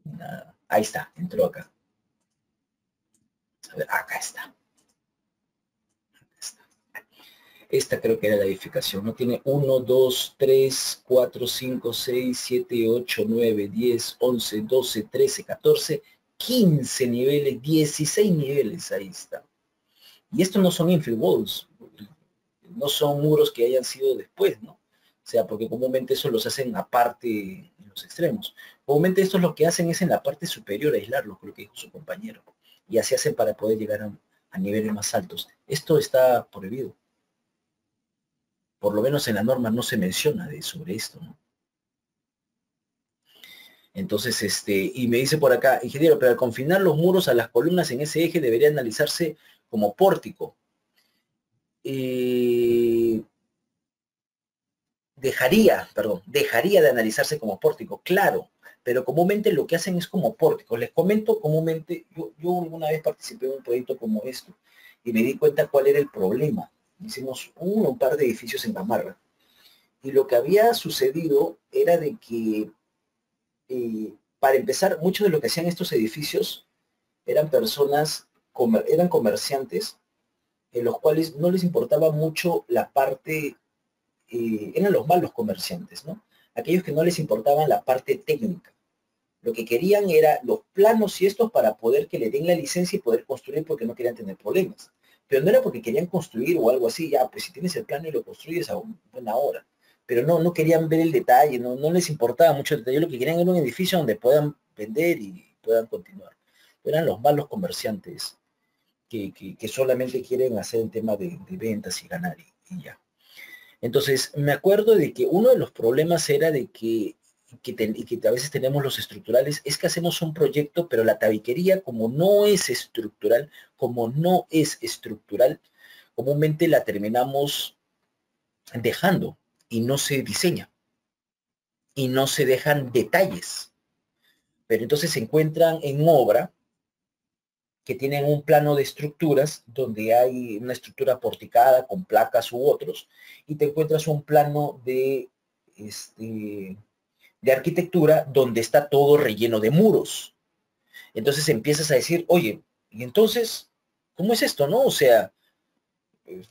Nada. Ahí está, entró acá. A ver, acá está. Esta creo que era la edificación, ¿no? Tiene 1, 2, 3, 4, 5, 6, 7, 8, 9, 10, 11, 12, 13, 14, 15 niveles, 16 niveles, ahí está. Y estos no son infill walls, no son muros que hayan sido después, ¿no? O sea, porque comúnmente eso los hacen aparte en los extremos. Comúnmente esto lo que hacen es en la parte superior aislarlos, creo que dijo su compañero. Y así hacen para poder llegar a niveles más altos. Esto está prohibido. Por lo menos en la norma no se menciona sobre esto, ¿no? Entonces, y me dice por acá, ingeniero, pero al confinar los muros a las columnas en ese eje debería analizarse como pórtico. Dejaría de analizarse como pórtico, claro, pero comúnmente lo que hacen es como pórtico. Les comento comúnmente, yo alguna vez participé en un proyecto como esto y me di cuenta cuál era el problema. Hicimos un par de edificios en Gamarra y lo que había sucedido era de que para empezar, muchos de lo que hacían estos edificios eran personas, eran comerciantes en los cuales no les importaba mucho la parte, eran los malos comerciantes, ¿no? Aquellos que no les importaban la parte técnica. Lo que querían era los planos y estos para poder que le den la licencia y poder construir porque no querían tener problemas. Pero no era porque querían construir o algo así, ya, pues si tienes el plano y lo construyes a buena hora. Pero no, no querían ver el detalle, no, no les importaba mucho el detalle, lo que querían era un edificio donde puedan vender y puedan continuar. Eran los malos comerciantes que solamente quieren hacer el tema de ventas y ganar y ya. Entonces, me acuerdo de que uno de los problemas era de que a veces tenemos los estructurales, es que hacemos un proyecto, pero la tabiquería, como no es estructural, comúnmente la terminamos dejando y no se diseña y no se dejan detalles. Pero entonces se encuentran en obra que tienen un plano de estructuras donde hay una estructura porticada con placas u otros, y te encuentras un plano de arquitectura donde está todo relleno de muros. Entonces empiezas a decir, oye, y entonces, ¿cómo es esto, no? O sea,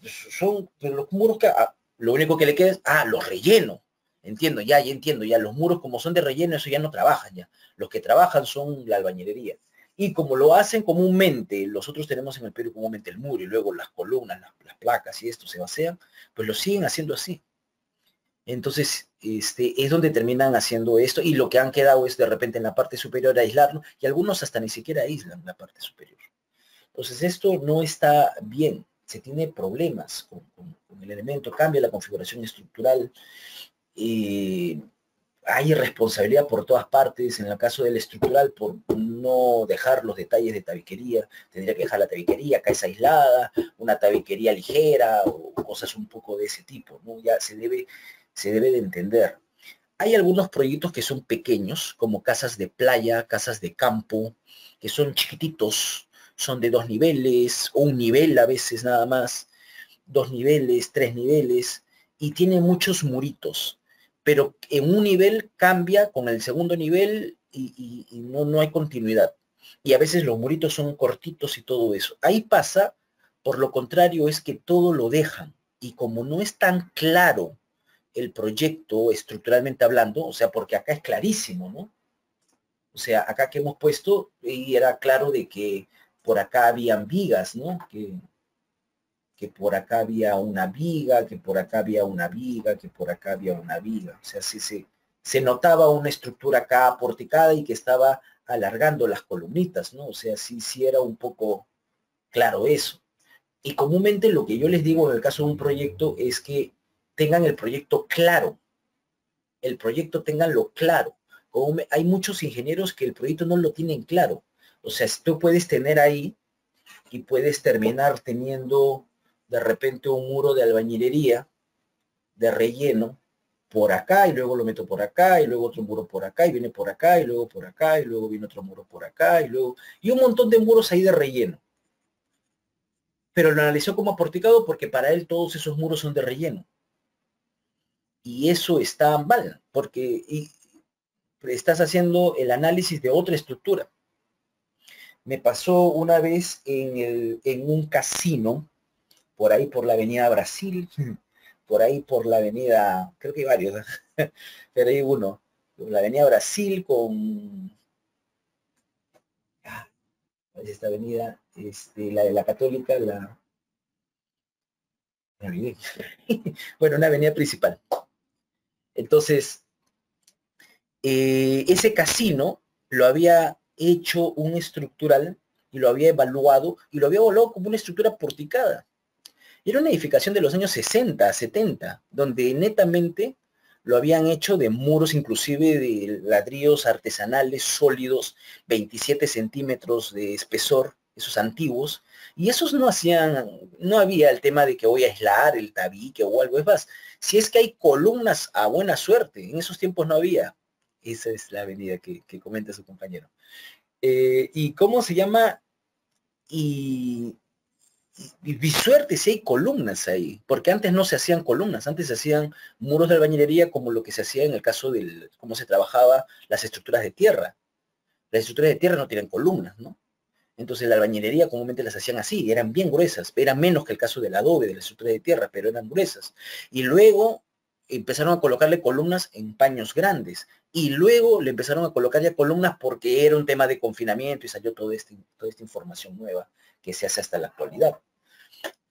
son los muros que, lo único que le queda es, los relleno. Entiendo, ya entiendo, ya los muros como son de relleno, eso ya no trabajan ya. Los que trabajan son la albañilería. Y como lo hacen comúnmente, nosotros tenemos en el Perú comúnmente el muro y luego las columnas, las placas y esto se vacían, pues lo siguen haciendo así. Entonces, es donde terminan haciendo esto y lo que han quedado es de repente en la parte superior aislarlo y algunos hasta ni siquiera aíslan la parte superior. Entonces, esto no está bien, se tiene problemas con el elemento, cambia la configuración estructural, hay irresponsabilidad por todas partes, en el caso del estructural, por no dejar los detalles de tabiquería, tendría que dejar la tabiquería, acá es aislada, una tabiquería ligera o cosas un poco de ese tipo, ¿no? Ya se debe de entender. Hay algunos proyectos que son pequeños, como casas de playa, casas de campo, que son chiquititos, son de 2 niveles, o un nivel a veces nada más, 2 niveles, 3 niveles, y tiene muchos muritos, pero en un nivel cambia con el segundo nivel y no hay continuidad. Y a veces los muritos son cortitos y todo eso. Ahí pasa, por lo contrario, es que todo lo dejan, y como no es tan claro el proyecto estructuralmente hablando, o sea, porque acá es clarísimo, ¿no? O sea, acá que hemos puesto, y era claro de que por acá habían vigas, ¿no? Que por acá había una viga, que por acá había una viga, que por acá había una viga. O sea, sí se notaba una estructura acá porticada y que estaba alargando las columnitas, ¿no? O sea, sí era un poco claro eso. Y comúnmente lo que yo les digo en el caso de un proyecto es que tengan el proyecto claro, el proyecto tenganlo claro. Como hay muchos ingenieros que el proyecto no lo tienen claro. O sea, tú puedes tener ahí y puedes terminar teniendo de repente un muro de albañilería de relleno por acá y luego lo meto por acá y luego otro muro por acá y viene por acá y luego por acá y luego viene otro muro por acá y un montón de muros ahí de relleno. Pero lo analizó como aporticado porque para él todos esos muros son de relleno. Y eso está mal, porque estás haciendo el análisis de otra estructura. Me pasó una vez en un casino, por ahí por la avenida Brasil, por ahí por la avenida, creo que hay varios, pero hay uno, la avenida Brasil con, esta avenida, la de la Católica, bueno, una avenida principal. Entonces, ese casino lo había hecho un estructural y lo había evaluado como una estructura porticada. Era una edificación de los años 60, 70, donde netamente lo habían hecho de muros, inclusive de ladrillos artesanales sólidos, 27 centímetros de espesor, esos antiguos, y esos no había el tema de que voy a aislar el tabique o algo. Es más, si es que hay columnas, a buena suerte, en esos tiempos no había. Esa es la avenida que comenta su compañero. ¿Y cómo se llama? Y suerte si hay columnas ahí, porque antes no se hacían columnas, antes se hacían muros de albañilería como lo que se hacía en el caso de cómo se trabajaba las estructuras de tierra. Las estructuras de tierra no tienen columnas, ¿no? Entonces la albañilería comúnmente las hacían así, eran bien gruesas, eran menos que el caso del adobe, de la estructura de tierra, pero eran gruesas. Y luego empezaron a colocarle columnas en paños grandes. Y luego le empezaron a colocar ya columnas porque era un tema de confinamiento y salió toda esta información nueva que se hace hasta la actualidad.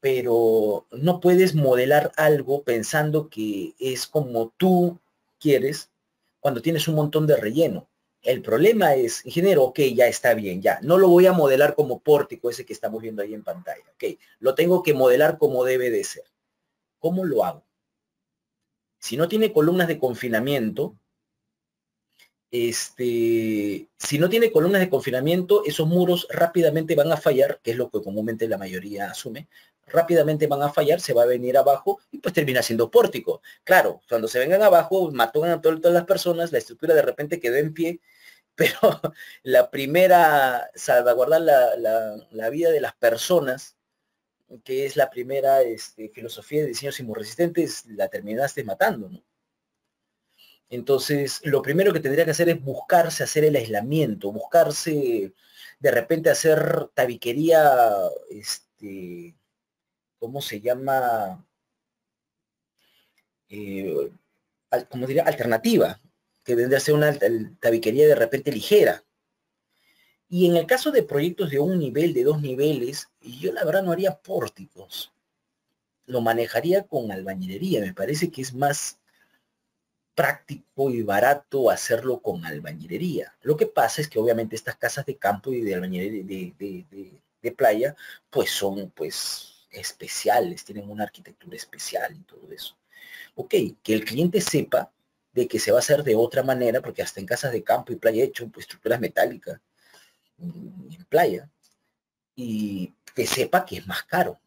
Pero no puedes modelar algo pensando que es como tú quieres cuando tienes un montón de relleno. El problema es, ingeniero, ok, ya está bien, ya. No lo voy a modelar como pórtico ese que estamos viendo ahí en pantalla. Ok, lo tengo que modelar como debe de ser. ¿Cómo lo hago? Si no tiene columnas de confinamiento, si no tiene columnas de confinamiento, esos muros rápidamente van a fallar, que es lo que comúnmente la mayoría asume, rápidamente van a fallar, se va a venir abajo y pues termina siendo pórtico. Claro, cuando se vengan abajo, matan a todas las personas, la estructura de repente quedó en pie, pero la primera, salvaguardar la vida de las personas, que es la primera filosofía de diseño sismorresistentes, la terminaste matando, ¿no? Entonces, lo primero que tendría que hacer es buscarse hacer el aislamiento, buscarse de repente hacer tabiquería, ¿cómo se llama? Eh, como diría, alternativa, que vendría a ser una tabiquería de repente ligera. Y en el caso de proyectos de un nivel, de dos niveles, yo la verdad no haría pórticos. Lo manejaría con albañilería. Me parece que es más práctico y barato hacerlo con albañilería. Lo que pasa es que obviamente estas casas de campo y de albañilería de playa, pues son pues especiales, tienen una arquitectura especial y todo eso. Ok, que el cliente sepa de que se va a hacer de otra manera, porque hasta en casas de campo y playa he hecho pues, estructuras metálicas en playa, y que sepa que es más caro,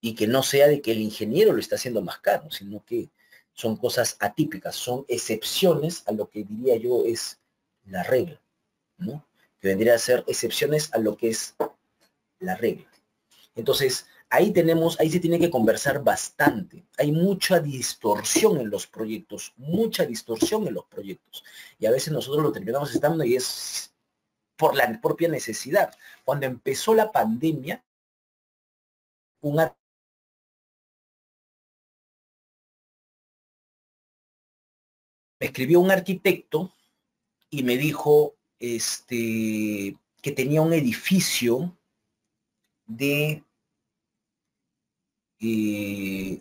y que no sea de que el ingeniero lo está haciendo más caro, sino que son cosas atípicas, son excepciones a lo que diría yo es la regla, ¿no? Que vendría a ser excepciones a lo que es la regla. Entonces, ahí se tiene que conversar bastante. Hay mucha distorsión en los proyectos, mucha distorsión en los proyectos. Y a veces nosotros lo terminamos estando y es por la propia necesidad. Cuando empezó la pandemia, me escribió un arquitecto y me dijo que tenía un edificio de 10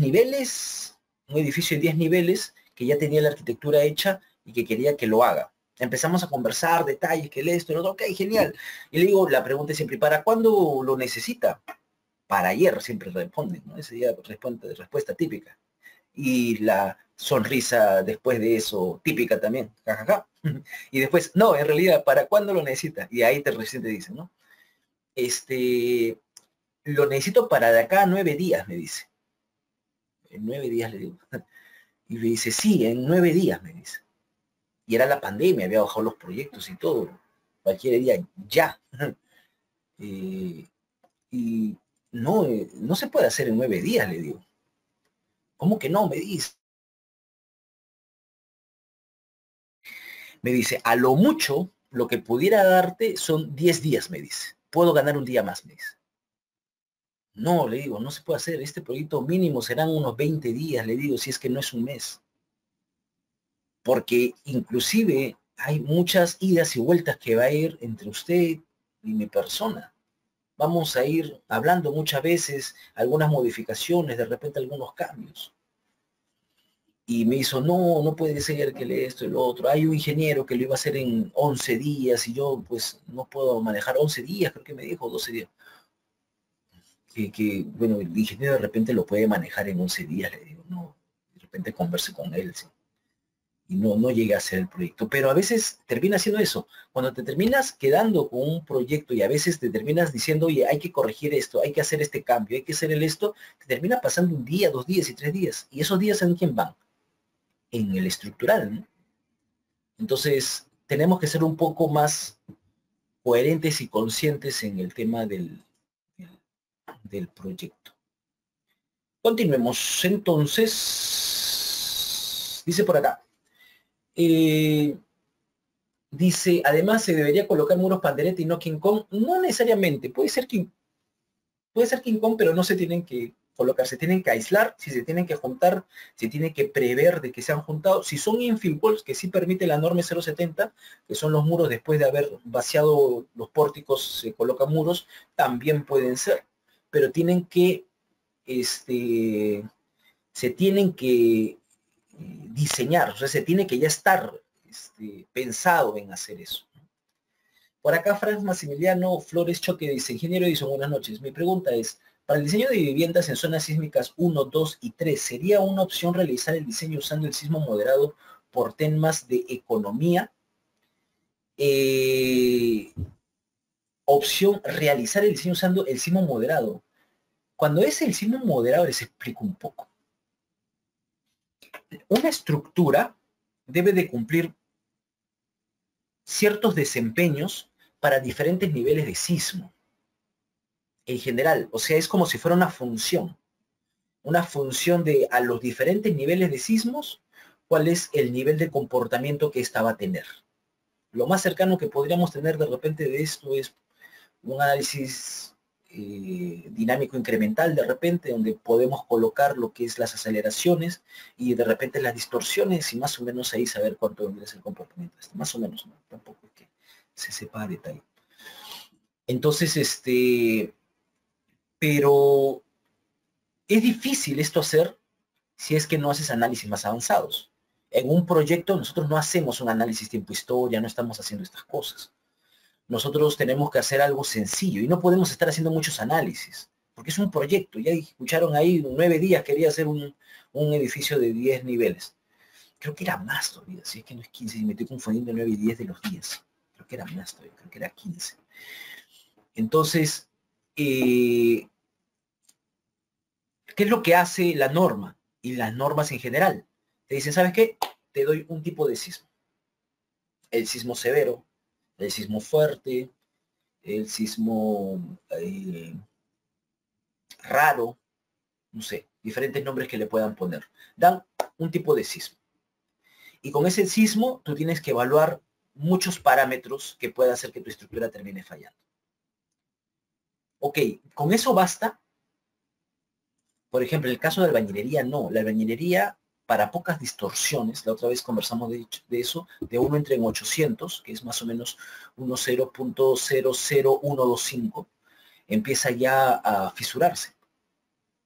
niveles, un edificio de 10 niveles que ya tenía la arquitectura hecha y que quería que lo haga. Empezamos a conversar detalles, que esto, el otro, ok, genial. Y le digo, la pregunta es siempre, ¿para cuándo lo necesita? Para ayer, siempre responden, ¿no? Ese día respuesta, respuesta típica. Y la sonrisa después de eso, típica también, jajaja. Y después, no, en realidad, ¿para cuándo lo necesita? Y ahí recién te dicen, ¿no? Lo necesito para de acá a 9 días, me dice. En 9 días le digo. Y me dice, sí, en 9 días, me dice. Y era la pandemia, había bajado los proyectos y todo. Cualquier día, ya. Y no, no se puede hacer en 9 días, le digo. ¿Cómo que no? Me dice. Me dice, a lo mucho, lo que pudiera darte son 10 días, me dice. Puedo ganar un día más, me dice. No, le digo, no se puede hacer. Este proyecto mínimo serán unos 20 días, le digo, si es que no es un mes. Porque inclusive hay muchas idas y vueltas que va a ir entre usted y mi persona. Vamos a ir hablando muchas veces, algunas modificaciones, de repente algunos cambios. Y me hizo, no, no puede ser que le esto y lo otro. Hay un ingeniero que lo iba a hacer en 11 días y yo pues no puedo manejar 11 días, creo que me dijo 12 días. Bueno, el ingeniero de repente lo puede manejar en 11 días, le digo, no, de repente converse con él, ¿sí? Y no llegue a hacer el proyecto. Pero a veces termina siendo eso. Cuando te terminas quedando con un proyecto y a veces te terminas diciendo, oye, hay que corregir esto, hay que hacer este cambio, hay que hacer el esto, te termina pasando un día, 2 días y 3 días. Y esos días, ¿en quién van? En el estructural, ¿no? Entonces, tenemos que ser un poco más coherentes y conscientes en el tema del proyecto. Continuemos. Entonces, dice por acá, Dice, además se debería colocar muros pandereta y no King Kong. No necesariamente, puede ser King Kong, pero no se tienen que colocar, se tienen que aislar, si se tienen que juntar, se tiene que prever de que se han juntado. Si son infill walls, que sí permite la norma 070, que son los muros después de haber vaciado los pórticos, se colocan muros, también pueden ser, pero tienen que, se tienen que diseñar, o sea, se tiene que ya estar pensado en hacer eso. Por acá, Franz Maximiliano Flores Choque dice, ingeniero Edison, buenas noches. Mi pregunta es, para el diseño de viviendas en zonas sísmicas 1, 2 y 3, ¿sería una opción realizar el diseño usando el sismo moderado por temas de economía? Opción, realizar el diseño usando el sismo moderado. Cuando es el sismo moderado, les explico un poco. Una estructura debe de cumplir ciertos desempeños para diferentes niveles de sismo. En general, o sea, es como si fuera una función de a los diferentes niveles de sismos, cuál es el nivel de comportamiento que ésta va a tener. Lo más cercano que podríamos tener de repente de esto es un análisis dinámico incremental de repente, donde podemos colocar lo que es las aceleraciones y de repente las distorsiones y más o menos ahí saber cuánto es el comportamiento. Más o menos, ¿no? Tampoco es que se sepa a detalle. Entonces, pero es difícil esto hacer si es que no haces análisis más avanzados. En un proyecto nosotros no hacemos un análisis tiempo-historia, no estamos haciendo estas cosas. Nosotros tenemos que hacer algo sencillo y no podemos estar haciendo muchos análisis, porque es un proyecto. Ya escucharon ahí, 9 días quería hacer un edificio de 10 niveles. Creo que era más todavía, si es que no es 15, y me estoy confundiendo 9 y 10 de los días. Creo que era más todavía, creo que era 15. Entonces, ¿qué es lo que hace la norma? Y las normas en general. Te dicen, ¿sabes qué? Te doy un tipo de sismo. El sismo severo, el sismo fuerte, el sismo raro, no sé, diferentes nombres que le puedan poner. Dan un tipo de sismo. Y con ese sismo tú tienes que evaluar muchos parámetros que puedan hacer que tu estructura termine fallando. Ok, ¿con eso basta? Por ejemplo, en el caso de la albañilería, no. La albañilería, para pocas distorsiones, la otra vez conversamos de eso, de 1 entre 800, que es más o menos 0.00125, empieza ya a fisurarse.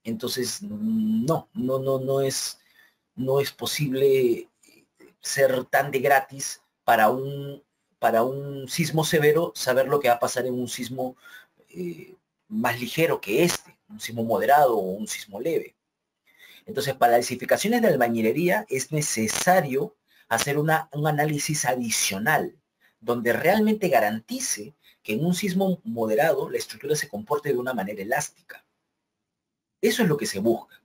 Entonces, no es posible ser tan de gratis para un sismo severo, saber lo que va a pasar en un sismo más ligero que este, un sismo moderado o un sismo leve. Entonces, para las edificaciones de albañilería es necesario hacer un análisis adicional, donde realmente garantice que en un sismo moderado la estructura se comporte de una manera elástica. Eso es lo que se busca.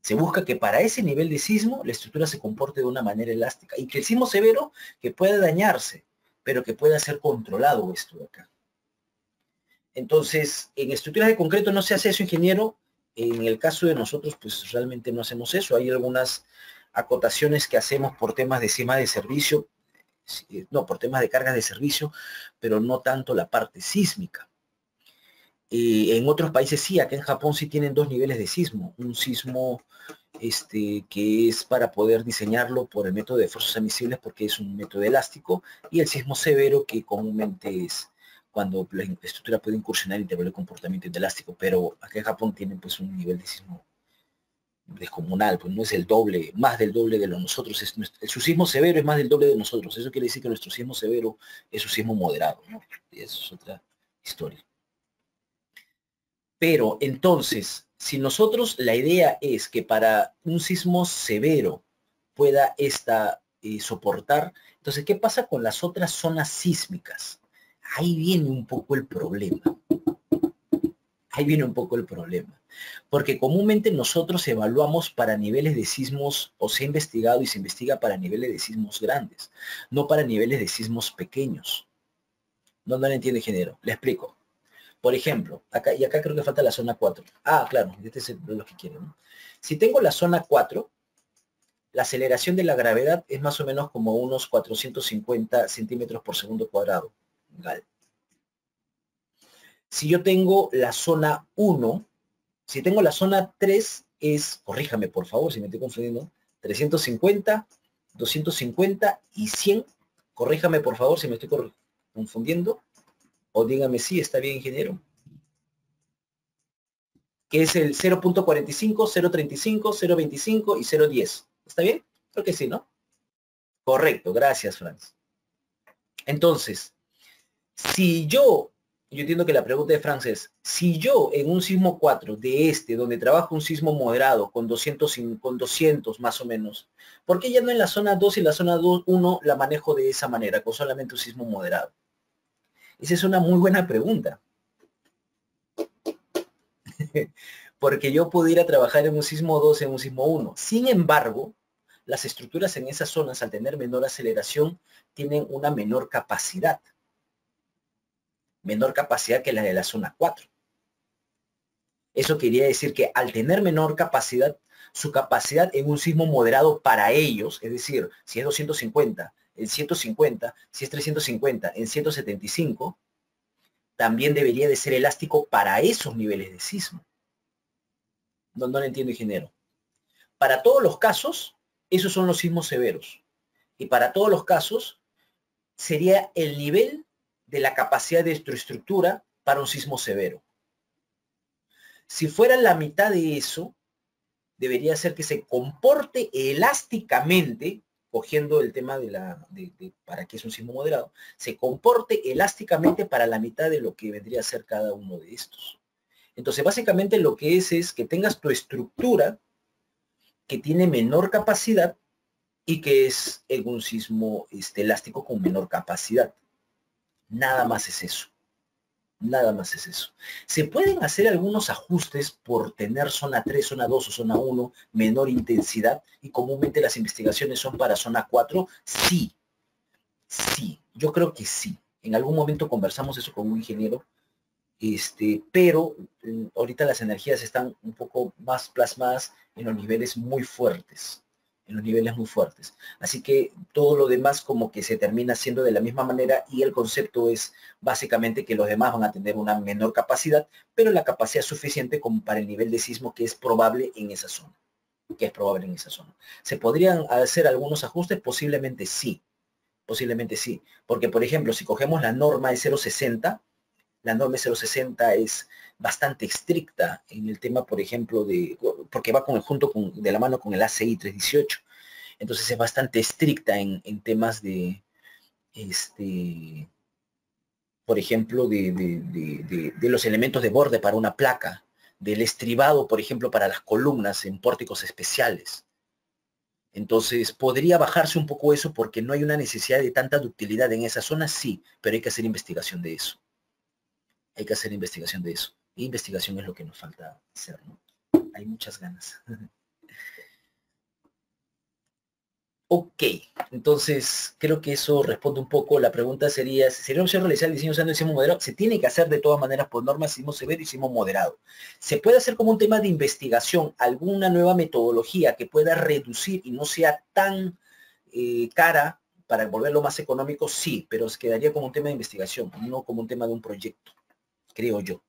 Se busca que para ese nivel de sismo la estructura se comporte de una manera elástica y que el sismo severo que pueda dañarse, pero que pueda ser controlado esto de acá. Entonces, en estructuras de concreto no se hace eso, ingeniero. En el caso de nosotros, pues realmente no hacemos eso. Hay algunas acotaciones que hacemos por temas de sistema de servicio, no, por temas de cargas de servicio, pero no tanto la parte sísmica. En otros países sí, acá en Japón sí tienen 2 niveles de sismo. Un sismo que es para poder diseñarlo por el método de fuerzas admisibles porque es un método elástico, y el sismo severo, que comúnmente es cuando la estructura puede incursionar y devolver comportamiento elástico, pero acá en Japón tienen pues un nivel de sismo descomunal, pues no es el doble, más del doble de lo nosotros, su sismo severo es más del doble de nosotros. Eso quiere decir que nuestro sismo severo es un sismo moderado, ¿no? Y eso es otra historia. Pero entonces, si nosotros la idea es que para un sismo severo pueda soportar, entonces, ¿qué pasa con las otras zonas sísmicas? Ahí viene un poco el problema. Ahí viene un poco el problema. Porque comúnmente nosotros evaluamos para niveles de sismos, o se ha investigado y se investiga para niveles de sismos grandes, no para niveles de sismos pequeños. No lo entiende, ingeniero. Le explico. Por ejemplo, acá creo que falta la zona 4. Ah, claro, este es lo que quiero, ¿no? Si tengo la zona 4, la aceleración de la gravedad es más o menos como unos 450 centímetros por segundo cuadrado. Gal. Si yo tengo la zona 1, si tengo la zona 3, es, corríjame por favor si me estoy confundiendo, 350, 250 y 100. Corríjame por favor si me estoy confundiendo. O dígame si está bien, ingeniero. Que es el 0.45, 0.35, 0.25 y 0.10. ¿Está bien? Creo que sí, ¿no? Correcto, gracias, Franz. Entonces, si yo entiendo que la pregunta de Franz es, si yo en un sismo 4 de donde trabajo un sismo moderado con 200 más o menos, ¿por qué ya no en la zona 2 y la zona 1 la manejo de esa manera, con solamente un sismo moderado? Esa es una muy buena pregunta. Porque yo pudiera trabajar en un sismo 2, en un sismo 1. Sin embargo, las estructuras en esas zonas, al tener menor aceleración, tienen una menor capacidad que la de la zona 4. Eso quería decir que al tener menor capacidad, su capacidad en un sismo moderado para ellos, es decir, si es 250, en 150, si es 350, en 175, también debería de ser elástico para esos niveles de sismo. No lo entiendo, ingeniero. Para todos los casos, esos son los sismos severos. Y para todos los casos, sería el nivel de la capacidad de tu estructura para un sismo severo. Si fuera la mitad de eso, debería ser que se comporte elásticamente, cogiendo el tema para qué es un sismo moderado, se comporte elásticamente para la mitad de lo que vendría a ser cada uno de estos. Entonces, básicamente lo que es que tengas tu estructura que tiene menor capacidad y que es en un sismo elástico con menor capacidad. Nada más es eso. Nada más es eso. ¿Se pueden hacer algunos ajustes por tener zona 3, zona 2 o zona 1, menor intensidad? Y comúnmente las investigaciones son para zona 4. Sí, sí, yo creo que sí. En algún momento conversamos eso con un ingeniero, pero ahorita las energías están un poco más plasmadas en los niveles muy fuertes. Así que todo lo demás como que se termina haciendo de la misma manera y el concepto es básicamente que los demás van a tener una menor capacidad, pero la capacidad suficiente como para el nivel de sismo que es probable en esa zona. ¿Se podrían hacer algunos ajustes? Posiblemente sí, porque por ejemplo, si cogemos la norma de 0.60, la norma 060 es bastante estricta en el tema, por ejemplo, porque va de la mano con el ACI 318. Entonces es bastante estricta en temas de, por ejemplo, de los elementos de borde para una placa, del estribado, por ejemplo, para las columnas en pórticos especiales. Entonces, ¿podría bajarse un poco eso porque no hay una necesidad de tanta ductilidad en esa zona? Sí, pero hay que hacer investigación de eso. Y investigación es lo que nos falta hacer, ¿no? Hay muchas ganas. Ok, entonces creo que eso responde un poco. La pregunta sería, ¿sería opción realizar el diseño usando el sismo moderado? Se tiene que hacer de todas maneras por normas sismo severo y sismo moderado. Se puede hacer como un tema de investigación, alguna nueva metodología que pueda reducir y no sea tan cara para volverlo más económico, sí, pero quedaría como un tema de investigación, no como un tema de un proyecto, creo yo.